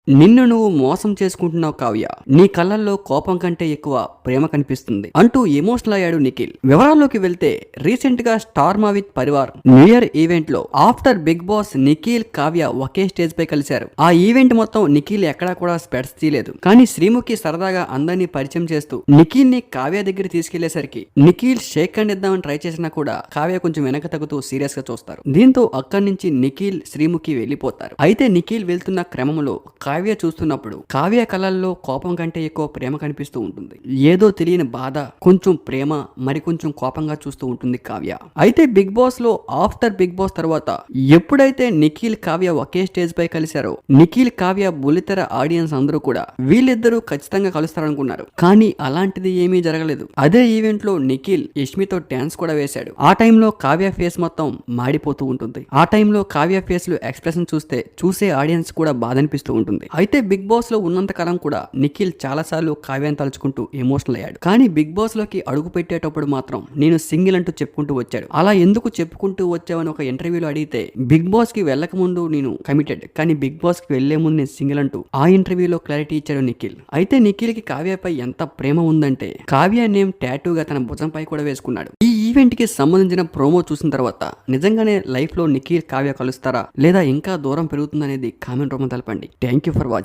నిన్ను నువ్వు మోసం చేసుకుంటున్నావు కావ్య. నీ కళ్ళల్లో కోపం కంటే ఎక్కువ ప్రేమ కనిపిస్తుంది అంటూ ఎమోషనల్ అయ్యాడు నిఖిల్. వివరాల్లోకి వెళ్తే రీసెంట్ గా star Maa with Parivaar new year event లో after Bigg Boss Nikhil Kavya ఒకే స్టేజ్ పై కలిశారు. ఆ ఈవెంట్ మొత్తం నిఖిల్ ఎక్కడా కూడా స్పెట్స్ తీయలేదు. కానీ శ్రీముఖి సరదాగా అందరినీ పరిచయం చేస్తూ నిఖిల్ ని కావ్య దగ్గర తీసుకెళ్లేసరికి నిఖిల్ షేక్ హ్యాండ్ ఇద్దామని ట్రై చేసినా కూడా కావ్య కొంచెం వెనక తగ్గుతూ సీరియస్ గా చూస్తారు. దీంతో అక్కడి నుంచి నిఖిల్ శ్రీముఖి వెళ్లిపోతారు. అయితే నిఖిల్ వెళ్తున్న క్రమంలో కావ్య చూస్తున్నప్పుడు కావ్య కళల్లో కోపం కంటే ఎక్కువ ప్రేమ కనిపిస్తూ ఉంటుంది. ఏదో తెలియని బాధ, కొంచెం ప్రేమ, మరి కొంచెం కోపంగా చూస్తూ ఉంటుంది కావ్య. అయితే బిగ్ బాస్ లో ఆఫ్టర్ బిగ్ బాస్ తర్వాత ఎప్పుడైతే నిఖిల్ కావ్య ఒకే స్టేజ్ పై కలిశారో నిఖిల్ కావ్య బుల్లితెర ఆడియన్స్ అందరూ కూడా వీళ్ళిద్దరూ ఖచ్చితంగా కలుస్తారనుకున్నారు. కానీ అలాంటిది ఏమీ జరగలేదు. అదే ఈవెంట్ లో నిఖిల్ యష్మితో డాన్స్ కూడా వేశాడు. ఆ టైంలో కావ్య ఫేస్ మొత్తం మాడిపోతూ ఉంటుంది. ఆ టైంలో కావ్య ఫేస్ లో ఎక్స్ప్రెషన్ చూస్తే చూసే ఆడియన్స్ కూడా బాధ అనిపిస్తూ ఉంటుంది. అయితే బిగ్ బాస్ లో ఉన్నంత కాలం కూడా నిఖిల్ చాలా సార్లు కావ్యాన్ని తలుచుకుంటూ ఎమోషనల్ అయ్యాడు. కానీ బిగ్ బాస్ లోకి అడుగు పెట్టేటప్పుడు మాత్రం నేను సింగిల్ అంటూ చెప్పుకుంటూ వచ్చాడు. అలా ఎందుకు చెప్పుకుంటూ వచ్చావని ఒక ఇంటర్వ్యూలో అడిగితే బిగ్ బాస్ కి వెళ్ళక ముందు నేను కమిటెడ్, కానీ బిగ్ బాస్ కి వెళ్లే ముందు నేను సింగిల్ అంటూ ఆ ఇంటర్వ్యూలో క్లారిటీ ఇచ్చాడు నిఖిల్. అయితే నిఖిల్ కి కావ్యపై ఎంత ప్రేమ ఉందంటే కావ్య నేమ్ టాటూగా తన భుజంపై కూడా వేసుకున్నాడు. ఈ ఈవెంట్ కి సంబంధించిన ప్రోమో చూసిన తర్వాత నిజంగానే లైఫ్ లో నిఖిల్ కావ్య కలుస్తారా లేదా ఇంకా దూరం పెరుగుతుందనేది కామెంట్ రూపంలో తెలపండి. Thank you for watching.